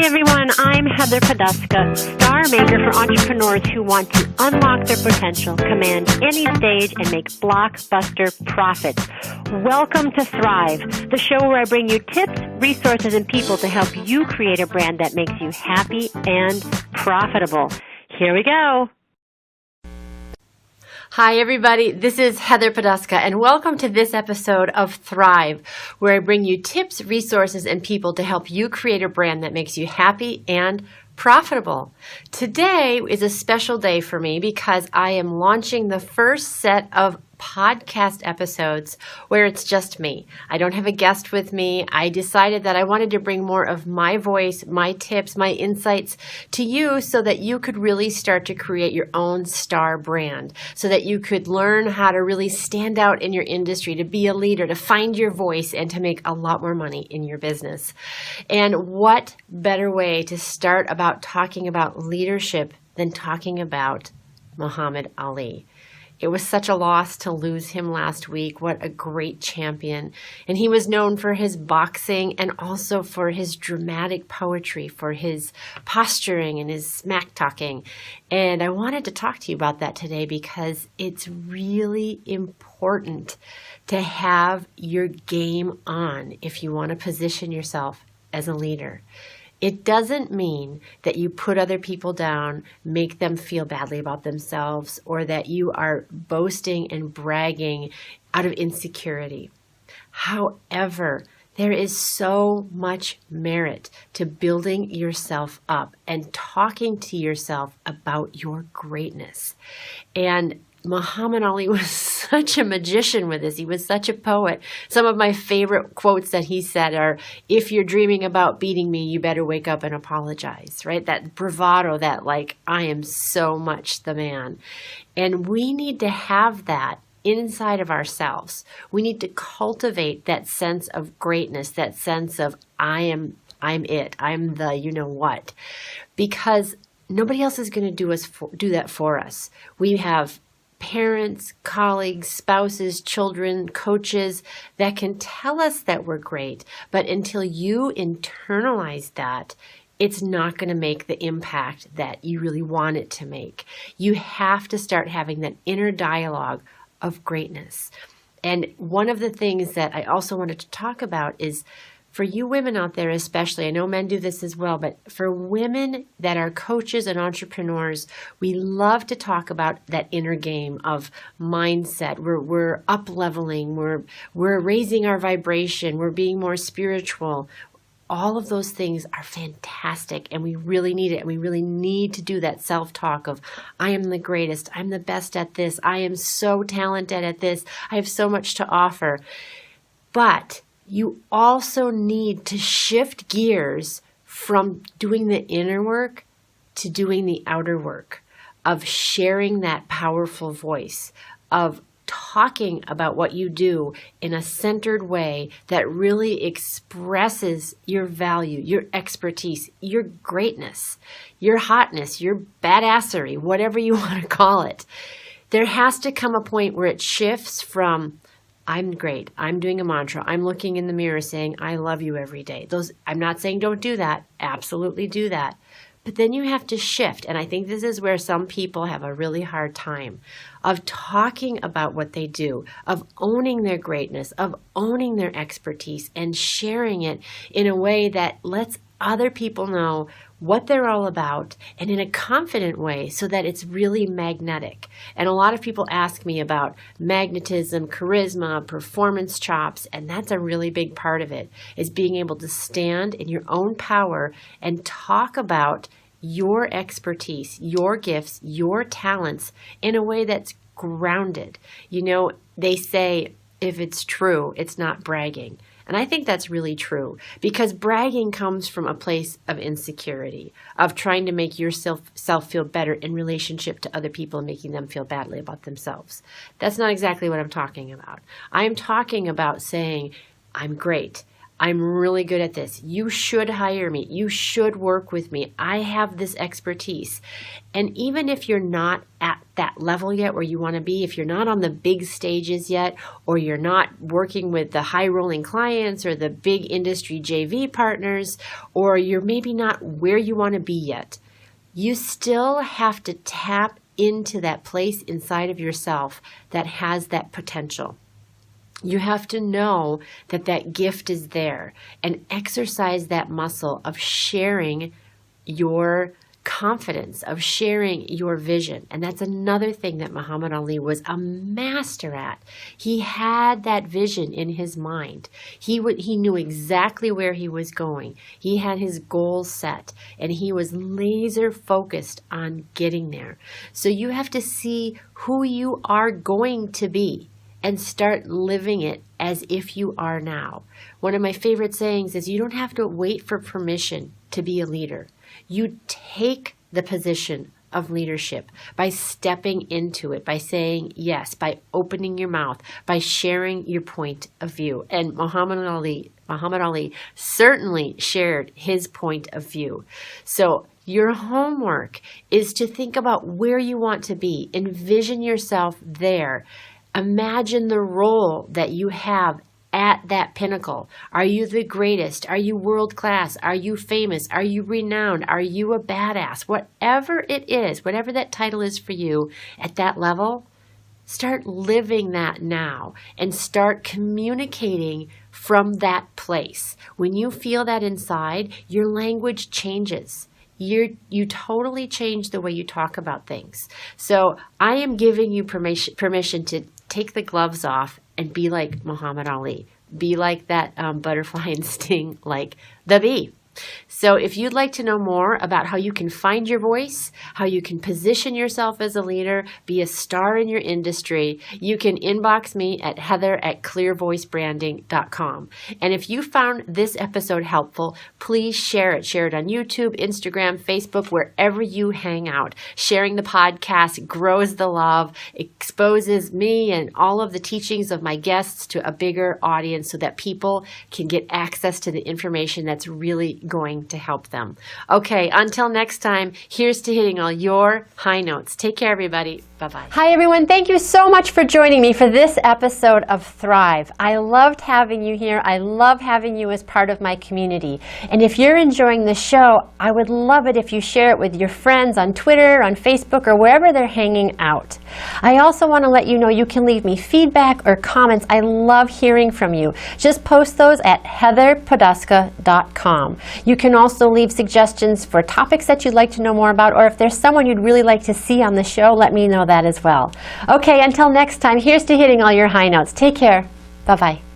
Hi everyone, I'm Heather Poduska, star maker for entrepreneurs who want to unlock their potential, command any stage, and make blockbuster profits. Welcome to Thrive, the show where I bring you tips, resources, and people to help you create a brand that makes you happy and profitable. Here we go. Hi everybody, this is Heather Poduska and welcome to this episode of Thrive, where I bring you tips, resources, and people to help you create a brand that makes you happy and profitable. Today is a special day for me because I am launching the first set of podcast episodes where it's just me. I don't have a guest with me. I decided that I wanted to bring more of my voice, my tips, my insights to you so that you could really start to create your own star brand, so that you could learn how to really stand out in your industry, to be a leader, to find your voice, and to make a lot more money in your business. And what better way to start about talking about leadership than talking about Muhammad Ali? It was such a loss to lose him last week. What a great champion. And he was known for his boxing and also for his dramatic poetry, for his posturing and his smack talking. And I wanted to talk to you about that today because it's really important to have your game on if you want to position yourself as a leader. It doesn't mean that you put other people down, make them feel badly about themselves, or that you are boasting and bragging out of insecurity. However, there is so much merit to building yourself up and talking to yourself about your greatness. And Muhammad Ali was such a magician with this. He was such a poet. Some of my favorite quotes that he said are, if you're dreaming about beating me, you better wake up and apologize, right? That bravado, that like, I am so much the man. And we need to have that inside of ourselves. We need to cultivate that sense of greatness, that sense of I'm it. I'm the you know what. Because nobody else is going to do that for us. We have parents, colleagues, spouses, children, coaches that can tell us that we're great. But until you internalize that, it's not going to make the impact that you really want it to make. You have to start having that inner dialogue of greatness. And one of the things that I also wanted to talk about is for you women out there especially, I know men do this as well, but for women that are coaches and entrepreneurs, we love to talk about that inner game of mindset. We're up-leveling, we're raising our vibration, we're being more spiritual. All of those things are fantastic, and we really need it, and we really need to do that self-talk of, I am the greatest, I'm the best at this, I am so talented at this, I have so much to offer. But you also need to shift gears from doing the inner work to doing the outer work, of sharing that powerful voice, of talking about what you do in a centered way that really expresses your value, your expertise, your greatness, your hotness, your badassery, whatever you want to call it. There has to come a point where it shifts from I'm great, I'm doing a mantra, I'm looking in the mirror saying, I love you every day. I'm not saying don't do that. Absolutely do that. But then you have to shift. And I think this is where some people have a really hard time of talking about what they do, of owning their greatness, of owning their expertise and sharing it in a way that lets other people know what they're all about and in a confident way so that it's really magnetic. And a lot of people ask me about magnetism, charisma, performance chops, and that's a really big part of it, is being able to stand in your own power and talk about your expertise, your gifts, your talents in a way that's grounded. You know, they say if it's true, it's not bragging. And I think that's really true because bragging comes from a place of insecurity, of trying to make yourself feel better in relationship to other people and making them feel badly about themselves. That's not exactly what I'm talking about. I'm talking about saying, I'm great. I'm really good at this. You should hire me. You should work with me. I have this expertise. And even if you're not at that level yet where you want to be, if you're not on the big stages yet, or you're not working with the high rolling clients or the big industry JV partners, or you're maybe not where you want to be yet, you still have to tap into that place inside of yourself that has that potential. You have to know that that gift is there and exercise that muscle of sharing your confidence, of sharing your vision. And that's another thing that Muhammad Ali was a master at. He had that vision in his mind. He knew exactly where he was going. He had his goals set, and he was laser focused on getting there. So you have to see who you are going to be and start living it as if you are now. One of my favorite sayings is, you don't have to wait for permission to be a leader. You take the position of leadership by stepping into it, by saying yes, by opening your mouth, by sharing your point of view. And Muhammad Ali certainly shared his point of view. So your homework is to think about where you want to be. Envision yourself there. Imagine the role that you have at that pinnacle. Are you the greatest? Are you world class? Are you famous? Are you renowned? Are you a badass? Whatever it is, whatever that title is for you at that level, start living that now and start communicating from that place. When you feel that inside, your language changes. You totally change the way you talk about things. So I am giving you permission to take the gloves off and be like Muhammad Ali. Be like that butterfly and sting like the bee. So if you'd like to know more about how you can find your voice, how you can position yourself as a leader, be a star in your industry, you can inbox me at heather@clearvoicebranding.com. And if you found this episode helpful, please share it. Share it on YouTube, Instagram, Facebook, wherever you hang out. Sharing the podcast grows the love, exposes me and all of the teachings of my guests to a bigger audience so that people can get access to the information that's really going to help them. Okay, until next time, here's to hitting all your high notes. Take care, everybody. Bye-bye. Hi, everyone. Thank you so much for joining me for this episode of Thrive. I loved having you here. I love having you as part of my community. And if you're enjoying the show, I would love it if you share it with your friends on Twitter, on Facebook, or wherever they're hanging out. I also want to let you know you can leave me feedback or comments. I love hearing from you. Just post those at heatherpoduska.com. You can also leave suggestions for topics that you'd like to know more about, or if there's someone you'd really like to see on the show, let me know that as well. Okay, until next time, here's to hitting all your high notes. Take care. Bye-bye.